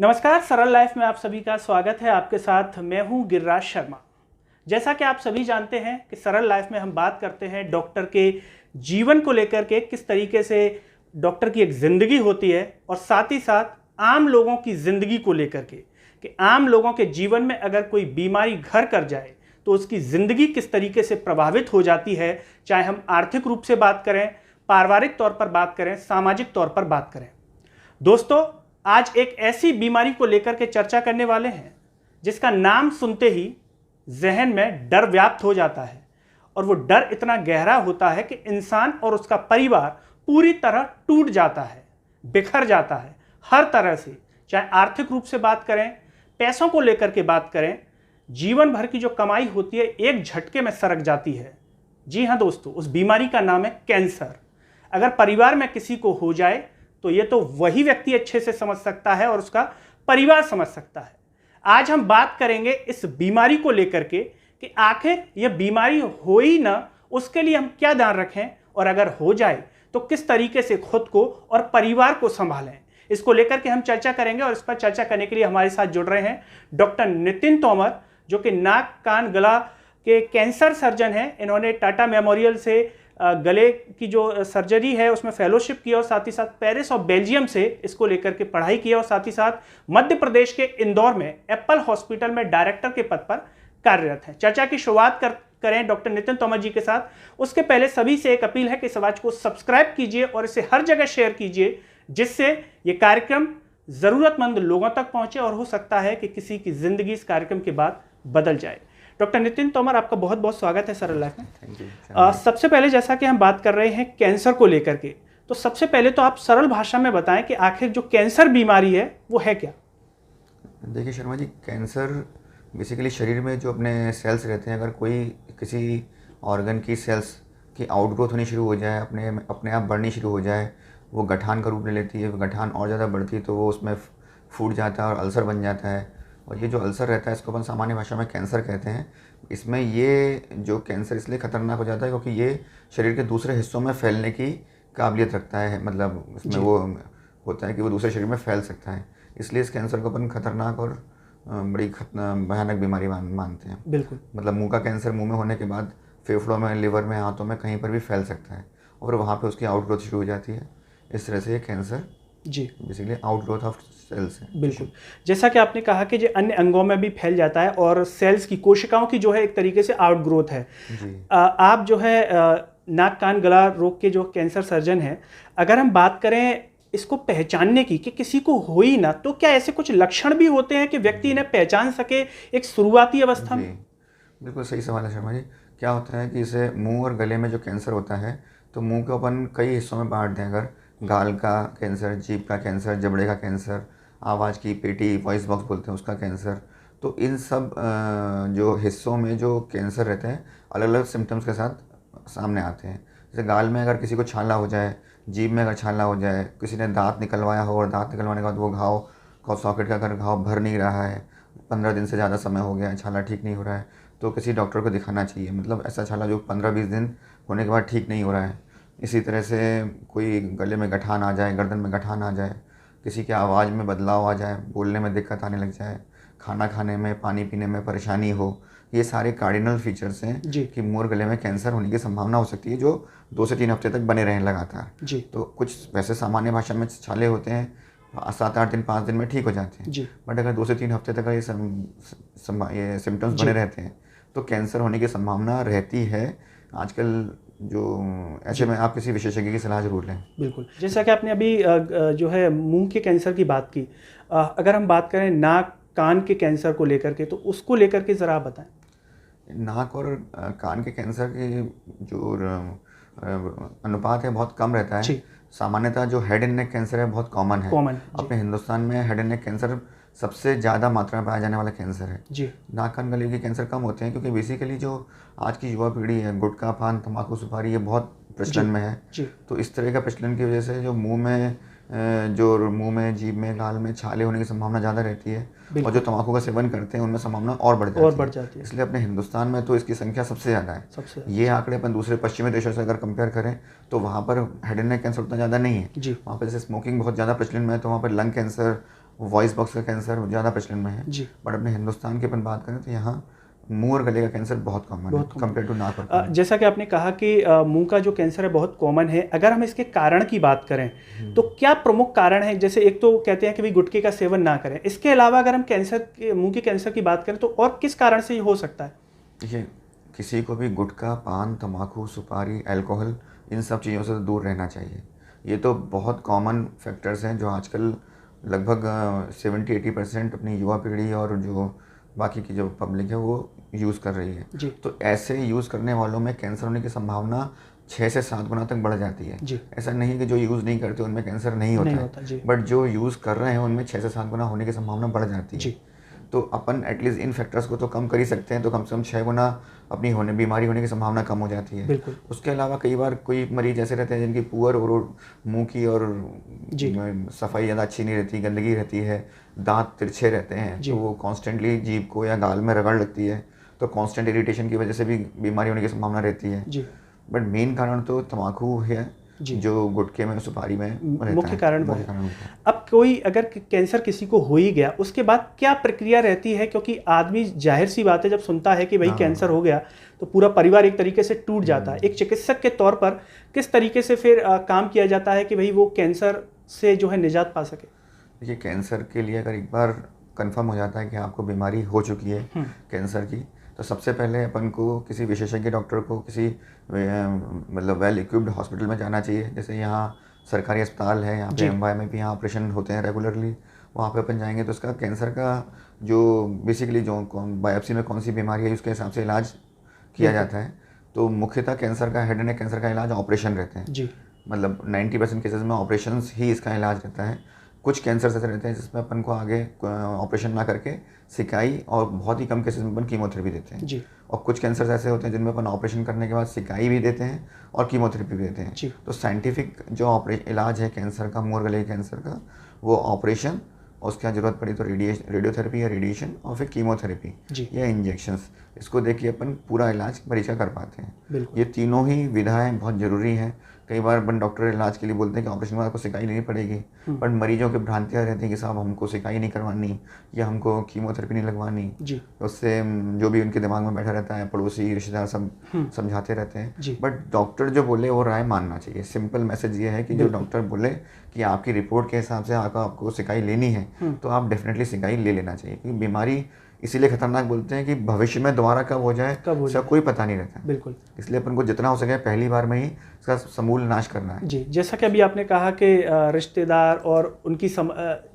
नमस्कार, सरल लाइफ में आप सभी का स्वागत है। आपके साथ मैं हूं गिरिराज शर्मा। जैसा कि आप सभी जानते हैं कि सरल लाइफ में हम बात करते हैं डॉक्टर के जीवन को लेकर के, किस तरीके से डॉक्टर की एक ज़िंदगी होती है और साथ ही साथ आम लोगों की ज़िंदगी को लेकर के कि आम लोगों के जीवन में अगर कोई बीमारी घर कर जाए तो उसकी ज़िंदगी किस तरीके से प्रभावित हो जाती है, चाहे हम आर्थिक रूप से बात करें, पारिवारिक तौर पर बात करें, सामाजिक तौर पर बात करें। दोस्तों, आज एक ऐसी बीमारी को लेकर के चर्चा करने वाले हैं जिसका नाम सुनते ही जहन में डर व्याप्त हो जाता है और वो डर इतना गहरा होता है कि इंसान और उसका परिवार पूरी तरह टूट जाता है, बिखर जाता है हर तरह से। चाहे आर्थिक रूप से बात करें, पैसों को लेकर के बात करें, जीवन भर की जो कमाई होती है एक झटके में सरक जाती है। जी हाँ दोस्तों, उस बीमारी का नाम है कैंसर। अगर परिवार में किसी को हो जाए तो ये तो वही व्यक्ति अच्छे से समझ सकता है और उसका परिवार समझ सकता है। आज हम बात करेंगे इस बीमारी को लेकर के कि आखिर यह बीमारी हो ही ना, उसके लिए हम क्या ध्यान रखें और अगर हो जाए तो किस तरीके से खुद को और परिवार को संभालें। इसको लेकर के हम चर्चा करेंगे और इस पर चर्चा करने के लिए हमारे साथ जुड़ रहे हैं डॉक्टर नितिन तोमर, जो कि नाक कान गला के कैंसर सर्जन हैं। इन्होंने टाटा मेमोरियल से गले की जो सर्जरी है उसमें फेलोशिप किया और साथ ही साथ पेरिस और बेल्जियम से इसको लेकर के पढ़ाई किया और साथ ही साथ मध्य प्रदेश के इंदौर में एप्पल हॉस्पिटल में डायरेक्टर के पद पर कार्यरत हैं। चर्चा की शुरुआत करें डॉक्टर नितिन तोमर जी के साथ। उसके पहले सभी से एक अपील है कि इस आवाज को सब्सक्राइब कीजिए और इसे हर जगह शेयर कीजिए, जिससे ये कार्यक्रम जरूरतमंद लोगों तक पहुंचे और हो सकता है कि किसी की जिंदगी इस कार्यक्रम के बाद बदल जाए। डॉक्टर नितिन तोमर, आपका बहुत बहुत स्वागत है सरल लाइफ में। Thank you. सबसे पहले जैसा कि हम बात कर रहे हैं कैंसर को लेकर के, तो सबसे पहले तो आप सरल भाषा में बताएं कि आखिर जो कैंसर बीमारी है वो है क्या। देखिए शर्मा जी, कैंसर बेसिकली शरीर में जो अपने सेल्स रहते हैं, अगर कोई किसी ऑर्गन की सेल्स की आउटग्रोथ होनी शुरू हो जाए, अपने आप बढ़नी शुरू हो जाए, वो गठान का रूप ले लेती है, वो गठान और ज़्यादा बढ़ती है तो वो उसमें फूट जाता है और अल्सर बन जाता है। और ये जो अल्सर रहता है इसको अपन सामान्य भाषा में कैंसर कहते हैं। इसमें ये जो कैंसर इसलिए ख़तरनाक हो जाता है क्योंकि ये शरीर के दूसरे हिस्सों में फैलने की काबिलियत रखता है, मतलब इसमें वो होता है कि वो दूसरे शरीर में फैल सकता है। इसलिए इस कैंसर को अपन खतरनाक और बड़ी भयानक बीमारी मानते हैं। बिल्कुल, मतलब मुंह का कैंसर मुंह में होने के बाद फेफड़ों में, लिवर में, हाथों में कहीं पर भी फैल सकता है और वहाँ पर उसकी आउटग्रोथ शुरू हो जाती है। इस तरह से ये कैंसर जी बेसिकली आउटग्रोथ ऑफ सेल्स है। बिल्कुल, जैसा कि आपने कहा कि जो अन्य अंगों में भी फैल जाता है और सेल्स की, कोशिकाओं की जो है एक तरीके से आउटग्रोथ है। जी। आप जो है नाक कान गला रोग के जो कैंसर सर्जन हैं, अगर हम बात करें इसको पहचानने की कि किसी को हो ही ना, तो क्या ऐसे कुछ लक्षण भी होते हैं कि व्यक्ति इन्हें पहचान सके एक शुरुआती अवस्था में? बिल्कुल सही सवाल है शर्मा जी। क्या होता है कि इसे मुंह और गले में जो कैंसर होता है तो मुंह को अपन कई हिस्सों में बांट दें। अगर गाल का कैंसर, जीभ का कैंसर, जबड़े का कैंसर, आवाज़ की पेटी, वॉइस बॉक्स बोलते हैं उसका कैंसर, तो इन सब जो हिस्सों में जो कैंसर रहते हैं अलग अलग सिम्टम्स के साथ सामने आते हैं। जैसे गाल में अगर किसी को छाला हो जाए, जीभ में अगर छाला हो जाए, किसी ने दांत निकलवाया हो और दांत निकलवाने के बाद वो घाव सॉकेट का अगर घाव भर नहीं रहा है, 15 दिन से ज़्यादा समय हो गया है, छाला ठीक नहीं हो रहा है, तो किसी डॉक्टर को दिखाना चाहिए। मतलब ऐसा छाला जो 15-20 दिन होने के बाद ठीक नहीं हो रहा है। इसी तरह से कोई गले में गठान आ जाए, गर्दन में गठान आ जाए, किसी की आवाज़ में बदलाव आ जाए, बोलने में दिक्कत आने लग जाए, खाना खाने में, पानी पीने में परेशानी हो, ये सारे कार्डिनल फीचर्स हैं कि मुंह और गले में कैंसर होने की संभावना हो सकती है, जो 2 से 3 हफ्ते तक बने रहें लगातार। तो कुछ वैसे सामान्य भाषा में छाले होते हैं 7-8 दिन, 5 दिन में ठीक हो जाते हैं, बट अगर 2 से 3 हफ्ते तक ये सिम्टम्स बने रहते हैं तो कैंसर होने की संभावना रहती है। आजकल जो ऐसे में आप किसी विशेषज्ञ की सलाह जरूर लें। बिल्कुल, जैसा कि आपने अभी जो है मुंह के कैंसर की बात की, अगर हम बात करें नाक कान के कैंसर को लेकर के, तो उसको लेकर के ज़रा आप बताएं। नाक और कान के कैंसर के जो अनुपात है बहुत कम रहता है। सामान्यतः जो हेड एंड नेक कैंसर है बहुत कॉमन है। अपने हिंदुस्तान में हेड एंड नेक कैंसर सबसे ज़्यादा मात्रा में पाया जाने वाला कैंसर है। नाक कान गले के कैंसर कम होते हैं क्योंकि बेसिकली जो आज की युवा पीढ़ी है, गुटखा, पान, तंबाकू, सुपारी, ये बहुत प्रचलन में है। तो इस तरह का प्रचलन की वजह से जो मुंह में, जीभ में, गाल में छाले होने की संभावना ज़्यादा रहती है और जो तंबाकू का सेवन करते हैं उनमें संभावना और बढ़ जाती है। इसलिए अपने हिंदुस्तान में तो इसकी संख्या सबसे ज़्यादा है। ये आंकड़े अपन दूसरे पश्चिमी देशों से अगर कंपेयर करें तो वहाँ पर हेड एंड नेक कैंसर उतना ज़्यादा नहीं है। वहाँ पर जैसे स्मोकिंग बहुत ज़्यादा प्रचलन में है तो वहाँ पर लंग कैंसर वॉइस बॉक्स का कैंसर ज़्यादा प्रचलन में है, जी। बट अपने हिंदुस्तान की अपन बात करें तो यहाँ मुंह और गले का कैंसर बहुत कॉमन है कंपेयर टू नाक और कान। जैसा कि आपने कहा कि मुंह का जो कैंसर है बहुत कॉमन है। अगर हम इसके कारण की बात करें तो क्या प्रमुख कारण है? जैसे एक तो कहते हैं कि भाई गुटखे का सेवन ना करें, इसके अलावा अगर हम मुंह के कैंसर की बात करें तो और किस कारण से ये हो सकता है? देखिए, किसी को भी गुटखा, पान, तम्बाकू, सुपारी, अल्कोहल, इन सब चीज़ों से दूर रहना चाहिए। ये तो बहुत कॉमन फैक्टर्स हैं जो आजकल लगभग 70-80% अपनी युवा पीढ़ी और जो बाकी की जो पब्लिक है वो यूज़ कर रही है। जी। तो ऐसे यूज़ करने वालों में कैंसर होने की संभावना 6 से 7 गुना तक बढ़ जाती है। जी। ऐसा नहीं है कि जो यूज़ नहीं करते उनमें कैंसर नहीं होता है, जी। बट जो यूज़ कर रहे हैं उनमें 6 से 7 गुना होने की संभावना बढ़ जाती है। जी। तो अपन एटलीस्ट इन फैक्टर्स को तो कम कर ही सकते हैं, तो कम से कम 6 गुना अपनी बीमारी होने की संभावना कम हो जाती है। बिल्कुल। उसके अलावा कई बार कोई मरीज ऐसे रहते हैं जिनकी पुअर और मुंह की और सफाई ज़्यादा अच्छी नहीं रहती, गंदगी रहती है, दांत तिरछे रहते हैं, तो वो कॉन्स्टेंटली जीभ को या गाल में रगड़ लगती है, तो कॉन्स्टेंट इरिटेशन की वजह से भी बीमारी होने की संभावना रहती है। बट मेन कारण तो तम्बाकू है जो गुटखे में, सुपारी में मुख्य कारण है। अब कोई अगर कैंसर किसी को हो ही गया, उसके बाद क्या प्रक्रिया रहती है? क्योंकि आदमी जाहिर सी बात है जब सुनता है कि भाई कैंसर हो गया तो पूरा परिवार एक तरीके से टूट जाता है। एक चिकित्सक के तौर पर किस तरीके से फिर काम किया जाता है कि भाई वो कैंसर से जो है निजात पा सके? देखिए, कैंसर के लिए अगर एक बार कंफर्म हो जाता है कि आपको बीमारी हो चुकी है कैंसर की, तो सबसे पहले अपन को किसी विशेषज्ञ डॉक्टर को किसी मतलब वेल इक्विप्ड हॉस्पिटल में जाना चाहिए। जैसे यहाँ सरकारी अस्पताल है, यहाँ पे एमवाई में भी यहाँ ऑपरेशन होते हैं रेगुलरली, वहाँ पे अपन जाएंगे तो उसका कैंसर का जो बेसिकली जो बायोप्सी में कौन सी बीमारी है उसके हिसाब से इलाज किया जाता है। तो मुख्यतः कैंसर का, हेड एंड नेक कैंसर का इलाज ऑपरेशन रहते हैं जी। मतलब 90% केसेस में ऑपरेशन ही इसका इलाज रहता है। कुछ कैंसर ऐसे रहते हैं जिसमें अपन को आगे ऑपरेशन ना करके सिकाई और बहुत ही कम केसेस में अपन कीमोथेरेपी देते हैं जी। और कुछ कैंसर ऐसे होते हैं जिनमें अपन ऑपरेशन करने के बाद सिकाई भी देते हैं और कीमोथेरेपी भी देते हैं जी। तो साइंटिफिक जो इलाज है कैंसर का, मुंह और गले के कैंसर का, वो ऑपरेशन, और उसके बाद जरूरत पड़ी तो रेडियोथेरेपी या रेडिएशन और फिर कीमोथेरेपी या इंजेक्शंस, इसको देखिए अपन पूरा इलाज मरीज का कर पाते हैं। ये तीनों ही विधाएं बहुत ज़रूरी हैं। कई बार अपन डॉक्टर इलाज के लिए बोलते हैं कि ऑपरेशन के बाद आपको सिकाई लेनी पड़ेगी, पर मरीजों की भ्रांतियाँ रहती हैं कि साहब हमको सिकाई नहीं करवानी या हमको कीमोथेरेपी नहीं लगवानी जी। उससे जो भी उनके दिमाग में बैठा रहता है, पड़ोसी रिश्तेदार सब समझाते रहते हैं, बट डॉक्टर जो बोले वो राय मानना चाहिए। सिंपल मैसेज ये है कि जो डॉक्टर बोले कि आपकी रिपोर्ट के हिसाब से आपको सिकाई लेनी है तो आप डेफिनेटली सिकाई ले लेना चाहिए, क्योंकि बीमारी इसीलिए खतरनाक बोलते हैं कि भविष्य में दोबारा कब हो जाए इसका कोई पता नहीं रहता। बिल्कुल, इसलिए अपन को जितना हो सके पहली बार में ही इसका समूल नाश करना है जी। जैसा कि अभी आपने कहा कि रिश्तेदार और उनकी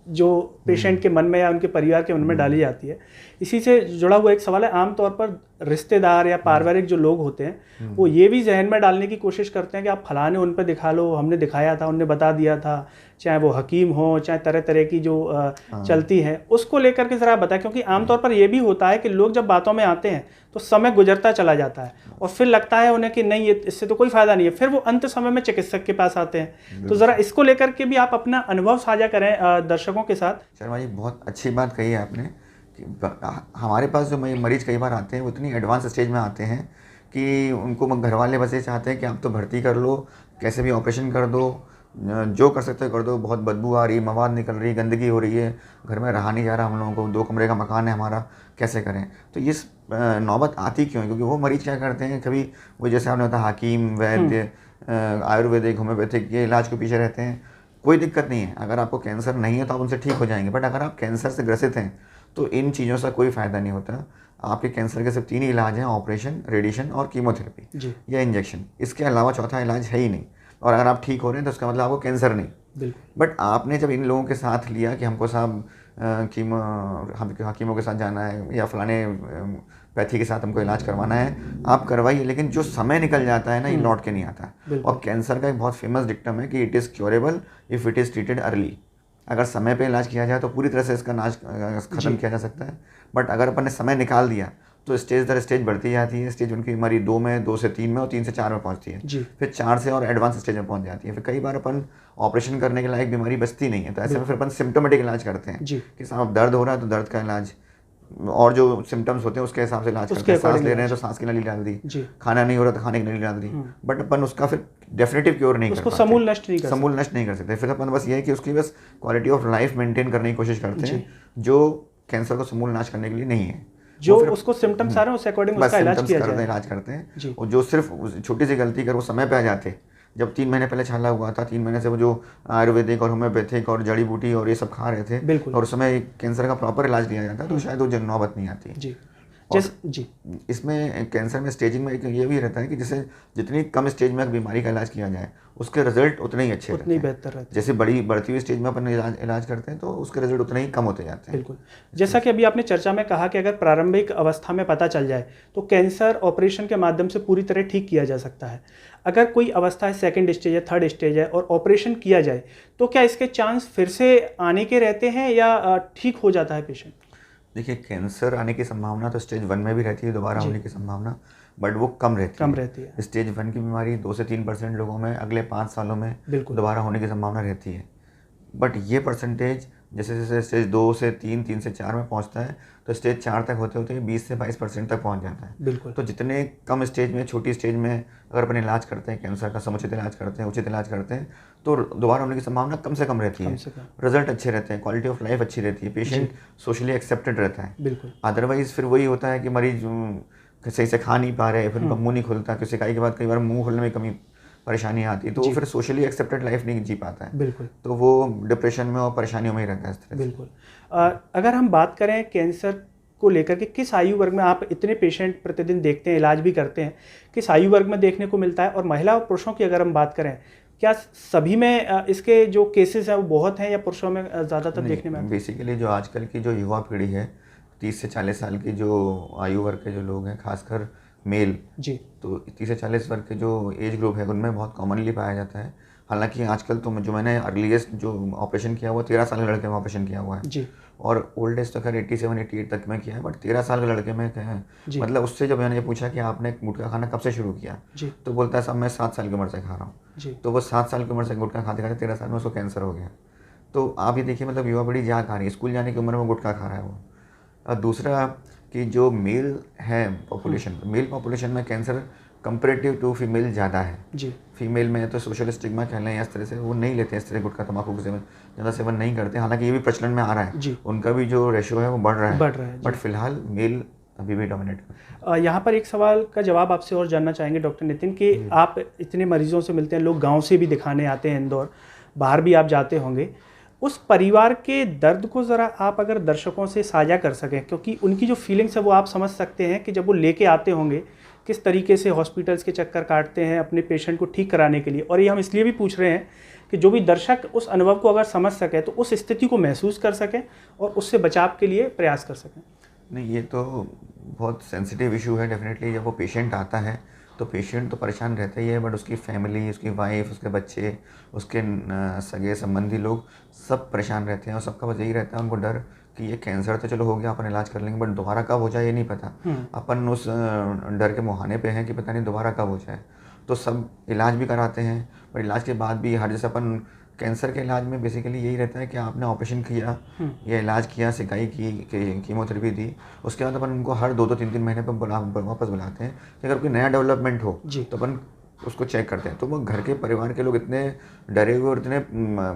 जो पेशेंट के मन में या उनके परिवार के मन में डाली जाती है, इसी से जुड़ा हुआ एक सवाल है। आमतौर पर रिश्तेदार या पारिवारिक जो लोग होते हैं वो ये भी जहन में डालने की कोशिश करते हैं कि आप फलाने उन पर दिखा लो, हमने दिखाया था, उनने बता दिया था, चाहे वो हकीम हो, चाहे तरह तरह की जो चलती हैं, उसको लेकर के ज़रा बताएं। क्योंकि आमतौर पर ये भी होता है कि लोग जब बातों में आते हैं तो समय गुजरता चला जाता है और फिर लगता है उन्हें कि नहीं, ये इससे तो कोई फ़ायदा नहीं है, फिर वो अंत समय में चिकित्सक के पास आते हैं। तो ज़रा इसको लेकर के भी आप अपना अनुभव साझा करें दर्शकों के साथ। शर्मा जी, बहुत अच्छी बात कही है आपने कि हमारे पास जो मरीज कई बार आते हैं वो इतनी एडवांस स्टेज में आते हैं कि उनको घर वाले बस ये चाहते हैं कि आप तो भर्ती कर लो, कैसे भी ऑपरेशन कर दो, जो कर सकते हो कर दो, बहुत बदबू आ रही, मवाद निकल रही, गंदगी हो रही है, घर में रहा नहीं जा रहा, हम लोगों को 2 कमरे का मकान है हमारा, कैसे करें। तो ये नौबत आती क्यों है? क्योंकि वो मरीज क्या करते हैं, कभी वो जैसे आपने बताया हकीम, वैद्य, आयुर्वेदिक, होम्योपैथिक ये इलाज के पीछे रहते हैं। कोई दिक्कत नहीं है, अगर आपको कैंसर नहीं है तो आप उनसे ठीक हो जाएंगे, बट अगर आप कैंसर से ग्रसित हैं तो इन चीज़ों से कोई फ़ायदा नहीं होता। आपके कैंसर के सिर्फ 3 ही इलाज हैं, ऑपरेशन, रेडिएशन और कीमोथेरेपी या इंजेक्शन। इसके अलावा चौथा इलाज है ही नहीं। और अगर आप ठीक हो रहे हैं तो उसका मतलब आपको कैंसर नहीं। बट आपने जब इन लोगों के साथ लिया कि हमको साहब हकीमों के साथ जाना है या फलाने पैथी के साथ हमको इलाज करवाना है, आप करवाइए, लेकिन जो समय निकल जाता है ना, ये लौट के नहीं आता। और कैंसर का एक बहुत फेमस डिक्टम है कि it is curable if it is treated early. अगर समय पे इलाज किया जाए तो पूरी तरह से इसका नाश खत्म किया जा सकता है। बट अगर अपन ने समय निकाल दिया तो स्टेज दर स्टेज बढ़ती जाती है। स्टेज उनकी बीमारी 2 में, 2 से 3 में और 3 से 4 में पहुंचती है, फिर 4 से और एडवांस स्टेज में पहुंच जाती है। फिर कई बार अपन ऑपरेशन करने के लायक बीमारी बचती नहीं है, तो ऐसे में फिर अपन सिम्टोमेटिक इलाज करते हैं कि साहब दर्द हो रहा है तो दर्द का इलाज, और जो सिम्टम्स होते हैं उसके हिसाब से इलाज करते हैं। सांस ले रहे हैं तो सांस की नली डाल दी, खाना नहीं हो रहा तो खाने की नली डाल दी, बट अपन उसका फिर डेफिनेटिव क्योर नहीं कर पाते, समूल नष्ट नहीं कर सकते। फिर अपन बस ये है कि उसकी बस क्वालिटी ऑफ लाइफ मेंटेन करने की कोशिश करते हैं, जो कैंसर को समूल नाश करने के लिए नहीं है। जो उसको सिम्टम्स आ रहे हैं उस अकॉर्डिंग उसका इलाज किया जाए, इलाज करते हैं। और जो सिर्फ छोटी सी गलती कर वो समय पे आ जाते, जब 3 महीने पहले छाला हुआ था, 3 महीने से वो जो आयुर्वेदिक और होम्योपैथिक और जड़ी बूटी और ये सब खा रहे थे और उस समय कैंसर का प्रॉपर इलाज दिया जाता तो शायद वो नौबत नहीं आती। जी, इसमें कैंसर में स्टेजिंग में एक ये भी रहता है कि जैसे जितनी कम स्टेज में बीमारी का इलाज किया जाए उसके रिजल्ट उतने ही अच्छे रहते हैं, बेहतर रहते हैं। जैसे बढ़ती हुई स्टेज में अपन इलाज करते हैं तो उसके रिजल्ट उतने ही कम होते जाते हैं। बिल्कुल, जैसा कि अभी आपने चर्चा में कहा कि अगर प्रारंभिक अवस्था में पता चल जाए तो कैंसर ऑपरेशन के माध्यम से पूरी तरह ठीक किया जा सकता है। अगर कोई अवस्था है सेकंड स्टेज है, थर्ड स्टेज है और ऑपरेशन किया जाए तो क्या इसके चांस फिर से आने के रहते हैं या ठीक हो जाता है पेशेंट? देखिए, कैंसर आने की संभावना तो स्टेज 1 में भी रहती है, दोबारा होने की संभावना, बट वो कम रहती है। स्टेज 1 की बीमारी 2 से 3% लोगों में अगले 5 सालों में दोबारा होने की संभावना रहती है, बट ये परसेंटेज जैसे जैसे स्टेज 2 से 3, 3 से 4 में पहुंचता है तो स्टेज 4 तक होते होते 20 से 22% तक पहुंच जाता है। तो जितने कम स्टेज में, छोटी स्टेज में अगर अपन इलाज करते हैं कैंसर का, समुचित इलाज करते हैं, उचित इलाज करते हैं तो दोबारा होने की संभावना कम से कम रहती है, रिजल्ट अच्छे रहते हैं, क्वालिटी ऑफ लाइफ अच्छी रहती है, पेशेंट सोशली एक्सेप्टेड रहता है। अदरवाइज फिर वही होता है कि मरीज सही से खा नहीं पा रहे, फिर उनका मुँह नहीं खुलता, किसी के बाद कई बार मुँह खोलने में कमी परेशानी आती है तो वो फिर सोशली एक्सेप्टेड लाइफ नहीं जी पाता है। तो वो डिप्रेशन में और परेशानियों में ही रहता है इस तरह से। अगर हम बात करें कैंसर को लेकर के किस आयु वर्ग में आप इतने पेशेंट प्रतिदिन देखते हैं, इलाज भी करते हैं, किस आयु वर्ग में देखने को मिलता है? और महिला और पुरुषों की अगर हम बात करें, क्या सभी में इसके जो केसेस हैं वो बहुत हैं या पुरुषों में ज़्यादातर देखने में? बेसिकली जो आजकल की जो युवा पीढ़ी है, 30 से 40 साल की जो आयु वर्ग के जो लोग हैं, खासकर मेल, तो 30 से 40 वर्ग के जो एज ग्रुप है उनमें बहुत कॉमनली पाया जाता है। हालांकि आजकल तो जो मैंने अर्लीस्ट जो ऑपरेशन किया हुआ 13 साल के लड़के में ऑपरेशन किया हुआ है और ओल्ड एज तो खैर 87-88 तक में किया है, बट 13 साल के लड़के में क्या है, मतलब उससे जब मैंने ये पूछा कि आपने गुटखा खाना कब से शुरू किया तो बोलता है साहब मैं 7 साल की उम्र से खा रहा हूँ। तो वो 7 साल की उम्र से गुटखा खाते खाते 13 साल में उसको कैंसर हो गया। तो आप ये देखिए, मतलब युवा पीढ़ी जहाँ खा रही है, स्कूल जाने की उम्र में गुटखा खा रहा है वो। और दूसरा कि जो मेल है पॉपुलेशन, मेल पॉपुलेशन में कैंसर कंपेरेटिव टू फीमेल ज़्यादा है। फीमेल में तो सोशल स्टिग्मा कह लें, इस तरह से वो नहीं लेते, इस तरह गुटखा तंबाकू का सेवन ज़्यादा सेवन नहीं करते। हालांकि ये भी प्रचलन में आ रहा है, उनका भी जो रेशियो है वो बढ़ रहा है, बट फिलहाल मेल अभी भी डोमिनेट। यहाँ पर एक सवाल का जवाब आपसे और जानना चाहेंगे डॉक्टर नितिन कि आप इतने मरीजों से मिलते हैं, लोग गाँव से भी दिखाने आते हैं इंदौर, बाहर भी आप जाते होंगे, उस परिवार के दर्द को ज़रा आप अगर दर्शकों से साझा कर सकें, क्योंकि उनकी जो फीलिंग्स है वो आप समझ सकते हैं कि जब वो लेके आते होंगे किस तरीके से हॉस्पिटल्स के चक्कर काटते हैं अपने पेशेंट को ठीक कराने के लिए। और ये हम इसलिए भी पूछ रहे हैं कि जो भी दर्शक उस अनुभव को अगर समझ सके तो उस स्थिति को महसूस कर सकें और उससे बचाव के लिए प्रयास कर सकें। नहीं, ये तो बहुत सेंसिटिव इशू है डेफिनेटली। जब वो पेशेंट आता है तो पेशेंट तो परेशान रहता ही है, बट उसकी फैमिली, उसकी वाइफ, उसके बच्चे, उसके सगे संबंधी लोग सब परेशान रहते हैं और सबका बस यही रहता है उनको डर कि ये कैंसर तो चलो हो गया, अपन इलाज कर लेंगे, बट दोबारा कब हो जाए ये नहीं पता। अपन उस डर के मुहाने पे हैं कि पता नहीं दोबारा कब हो जाए। तो सब इलाज भी कराते हैं, पर इलाज के बाद भी हर जैसे अपन कैंसर के इलाज में बेसिकली यही रहता है कि आपने ऑपरेशन किया या इलाज किया, सिकाई की, कीमोथेरेपी दी, उसके बाद अपन उनको हर 2-2, 3-3 महीने पर वापस बुलाते हैं कि अगर कोई नया डेवलपमेंट हो तो अपन उसको चेक करते हैं। तो वो घर के परिवार के लोग इतने डरे हुए और इतने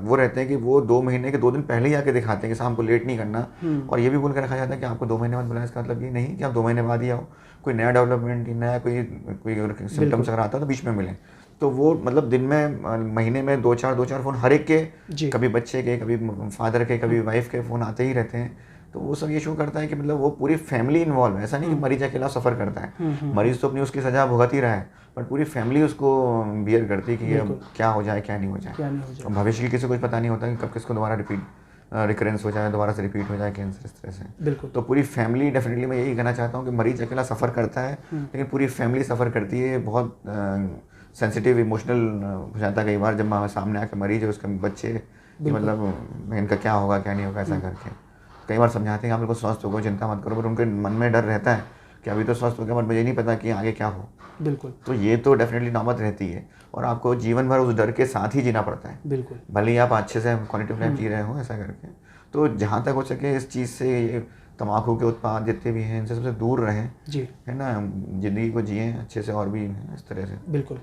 वो रहते हैं कि वो 2 महीने के 2 दिन पहले ही आके दिखाते हैं कि हमको लेट नहीं करना। और ये भी बोल कर रखा जाता है कि आपको 2 महीने बाद बुलाया, इसका मतलब ये नहीं कि आप 2 महीने बाद ही आओ, कोई नया डेवलपमेंट, नया कोई सिम्टम्स अगर आता है तो बीच में मिलें। तो वो मतलब दिन में, महीने में 2-4 फ़ोन हर एक के, कभी बच्चे के, कभी फादर के, कभी वाइफ के फ़ोन आते ही रहते हैं। तो वो सब ये शो करता है कि मतलब वो पूरी फैमिली इन्वॉल्व है। ऐसा नहीं कि मरीज अकेला सफ़र करता है, मरीज तो अपनी उसकी सज़ा भुगत ही रहा है, पर पूरी फैमिली उसको बियर करती है कि अब क्या हो जाए क्या नहीं हो जाए। भविष्य की किसी को कुछ पता नहीं होता कि कब किसको दोबारा रिकरेंस हो जाए, दोबारा से रिपीट हो जाए कैंसर, इस तरह से। तो पूरी फैमिली, डेफिनेटली मैं यही कहना चाहता हूँ कि मरीज अकेला सफ़र करता है लेकिन पूरी फैमिली सफ़र करती है। बहुत सेंसिटिव, इमोशनल हो जाता है कई बार जब सामने आकर मरीज है, उसके बच्चे कि मतलब इनका क्या होगा क्या नहीं होगा, ऐसा करके कई बार समझाते हैं आप बिल्कुल स्वस्थ हो, चिंता मत करो, पर उनके मन में डर रहता है कि अभी तो स्वस्थ हो गया बट मुझे नहीं पता कि आगे क्या हो। बिल्कुल। तो ये तो डेफिनेटली नौबत रहती है और आपको जीवन भर उस डर के साथ ही जीना पड़ता है। भले ही आप अच्छे से क्वालिटी ऑफ लाइफ जी रहे हो, ऐसा करके। तो जहाँ तक हो सके इस चीज़ से तम्बाकू के उत्पाद जितने भी हैं इनसे सबसे दूर रहें जी, है ना, ज़िंदगी को जिएं अच्छे से और भी इस तरह से। बिल्कुल।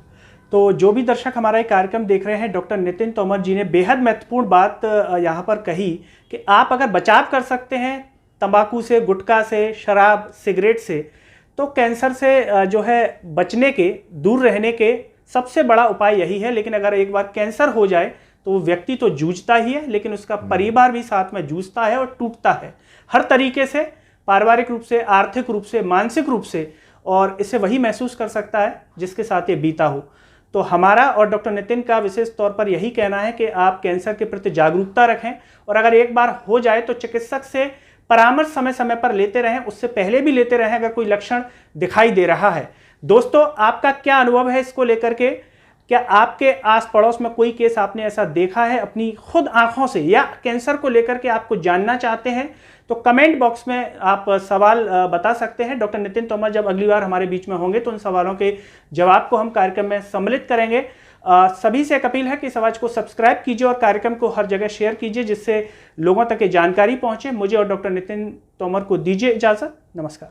तो जो भी दर्शक हमारा ये कार्यक्रम देख रहे हैं, डॉक्टर नितिन तोमर जी ने बेहद महत्वपूर्ण बात यहाँ पर कही कि आप अगर बचाव कर सकते हैं तंबाकू से, गुटखा से, शराब, सिगरेट से, तो कैंसर से जो है बचने के, दूर रहने के सबसे बड़ा उपाय यही है। लेकिन अगर एक बार कैंसर हो जाए तो वो व्यक्ति तो जूझता ही है, लेकिन उसका परिवार भी साथ में जूझता है और टूटता है हर तरीके से, पारिवारिक रूप से, आर्थिक रूप से, मानसिक रूप से, और इसे वही महसूस कर सकता है जिसके साथ ये बीता हो। तो हमारा और डॉक्टर नितिन का विशेष तौर पर यही कहना है कि आप कैंसर के प्रति जागरूकता रखें, और अगर एक बार हो जाए तो चिकित्सक से परामर्श समय समय पर लेते रहें, उससे पहले भी लेते रहें अगर कोई लक्षण दिखाई दे रहा है। दोस्तों, आपका क्या अनुभव है इसको लेकर के? क्या आपके आस पड़ोस में कोई केस आपने ऐसा देखा है अपनी खुद आंखों से, या कैंसर को लेकर के आपको जानना चाहते हैं तो कमेंट बॉक्स में आप सवाल बता सकते हैं। डॉक्टर नितिन तोमर जब अगली बार हमारे बीच में होंगे तो उन सवालों के जवाब को हम कार्यक्रम में सम्मिलित करेंगे। सभी से एक अपील है कि इस आवाज को सब्सक्राइब कीजिए और कार्यक्रम को हर जगह शेयर कीजिए जिससे लोगों तक ये जानकारी पहुंचे। मुझे और डॉक्टर नितिन तोमर को दीजिए इजाजत। नमस्कार।